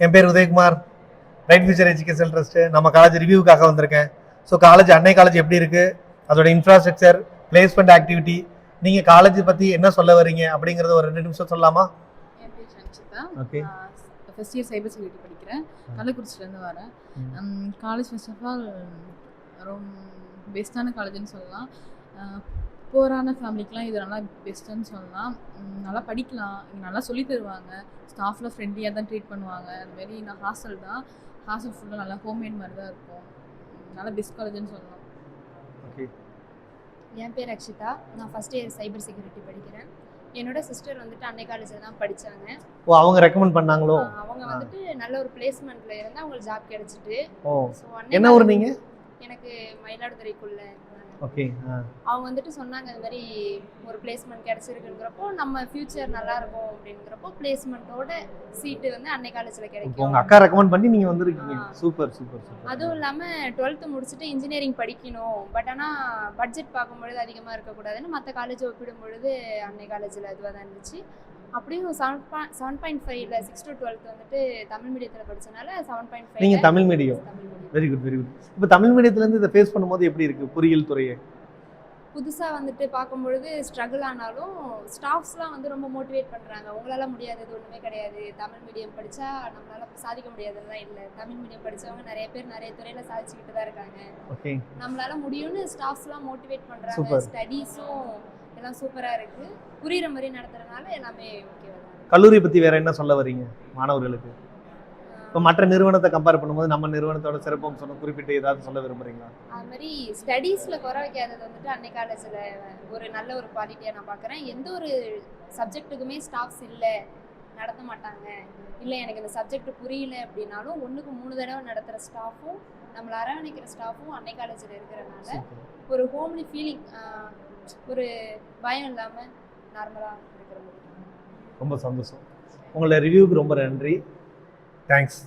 என் பேர் Udhayakumar, right future education trust. நம்ம college ரிவ்யூக்காக வந்திருக்கேன். ஸோ காலேஜ் அன்னை காலேஜ் எப்படி இருக்கு, அதோட இன்ஃப்ராஸ்ட்ரக்சர், பிளேஸ்மெண்ட் ஆக்டிவிட்டி, நீங்க காலேஜ் பத்தி என்ன சொல்ல வரீங்க அப்படிங்கறத ஒரு 2 நிமிஷம் சொல்லலாமா? என் பேர் Sanjitha. Okay. First year cyber security படிக்கிறேன். கள்ளக்குறிச்சிலேருந்து வரேன். காலேஜ் ஃபர்ஸ்ட் ஆஃப் ஆல் ரொம்ப பெஸ்ட்டான காலேஜ்னு சொல்லலாம். புவரான ஃபேமிலிக்கெலாம் இது நல்லா பெஸ்ட்டுன்னு சொல்லலாம். நல்லா படிக்கலாம், இங்கே நல்லா சொல்லி தருவாங்க, ஸ்டாஃப்லாம் ஃப்ரெண்ட்லியாக தான் ட்ரீட் பண்ணுவாங்க. அதுமாரி நான் ஹாஸ்டல் தான், ஹாஸ்டல் ஃபுல்லாக நல்லா ஹோம்மேட் மாதிரி தான் இருக்கும். நல்லா பெஸ்ட் காலேஜ்னு சொல்லலாம். ஓகே. என் பேர் அக்ஷிதா, நான் ஃபர்ஸ்ட் இயர் சைபர் செக்யூரிட்டி படிக்கிறேன். என்னோட சிஸ்டர் வந்துட்டு அன்னை காலேஜில் தான் படித்தாங்க. ஓ, அவங்க ரெக்கமெண்ட் பண்ணாங்களோ? அவங்க வந்துட்டு நல்ல ஒரு பிளேஸ்மெண்ட்ல இருந்து அவங்களுக்கு ஜாப் கிடைச்சிட்டு. ஓ, என்ன ஊர் நீங்க? எனக்கு மயிலாடுதுறைக்குள்ள. ஓகே. அவங்க வந்துட்டு சொன்னாங்க இந்த மாதிரி ஒரு பிளேஸ்மெண்ட் கிடைச்சிருக்குங்கிறப்போ நம்ம ஃபியூச்சர் நல்லா இருக்கும் அப்படிங்கிறப்போ பிளேஸ்மெண்ட்டோட சீட்டு வந்து அன்னை காலேஜில் கிடைக்கும். உங்க அக்கா ரெக்கமெண்ட் பண்ணி நீங்க வந்திருக்கீங்க. Super super super. அதுவும் இல்லாமல் 12th முடிச்சுட்டு இன்ஜினியரிங் படிக்கணும், பட் ஆனால் பட்ஜெட் பார்க்கும்பொழுது அதிகமாக இருக்கக்கூடாதுன்னு மற்ற காலேஜை ஒப்பிடும் பொழுது அன்னை காலேஜில் அதுவாக தான் இருந்துச்சு. அப்படியும் 7.5ல 6 to 12 வந்துட்டு தமிழ் மீடியத்தில் படித்தனால 7.5. நீங்க Tamil medium? Very good very good. இப்போ தமிழ் மீடியத்துலேருந்து இதை ஃபேஸ் பண்ணும்போது எப்படி இருக்கு பொறியியல் துறையை? புதுசாக வந்துட்டு பார்க்கும்பொழுது ஸ்ட்ரகிள் ஆனாலும் ஸ்டாஃப்ஸ்லாம் வந்து ரொம்ப மோட்டிவேட் பண்ணுறாங்க. உங்களால் முடியாதது ஒன்றுமே கிடையாது, தமிழ் மீடியம் படித்தா நம்மளால் சாதிக்க முடியாதுலாம் இல்லை, தமிழ் மீடியம் படித்தவங்க நிறைய பேர் நிறைய துறையில் சாதிச்சுக்கிட்டு தான் இருக்காங்க. ஓகே. நம்மளால முடியும்னு ஸ்டாஃப்ஸ்லாம் மோட்டிவேட் பண்ணுறாங்க. ஸ்டடீஸும் எல்லாம் சூப்பராக இருக்குது, புரிகிற மாதிரி நடத்துறதுனால எல்லாமே ஓகேவா தான். கல்லூரி பற்றி வேற என்ன சொல்ல வரீங்க மாணவர்களுக்கு? இப்போ மற்ற நிறுவனத்தை கம்பேர் பண்ணும்போது நம்ம நிறுவனத்தோட சிறப்பம்சம் குறிப்பிட்டு ஏதாவது சொல்ல விரும்புறீங்களா? அது மாதிரி ஸ்டடீஸில் குறை வைக்காதது வந்துட்டு அன்னை காலேஜில் ஒரு நல்ல ஒரு குவாலிட்டியாக நான் பார்க்குறேன். எந்த ஒரு சப்ஜெக்ட்டுக்குமே ஸ்டாஃப்ஸ் இல்லை, நடத்த மாட்டாங்க, இல்லை எனக்கு இந்த சப்ஜெக்ட் புரியல அப்படின்னாலும் 1க்கு 3 தடவை நடத்துகிற ஸ்டாஃபும் நம்மளை அரவணைக்கிற ஸ்டாஃபும் அன்னை காலேஜில் இருக்கிறனால ஒரு ஹோம்லி ஃபீலிங், ஒரு பயம் இல்லாமல் நார்மலாக இருக்கிற மாதிரி. ரொம்ப சந்தோஷம். உங்களோட ரிவ்யூக்கு ரொம்ப நன்றி. தேங்க்ஸ்.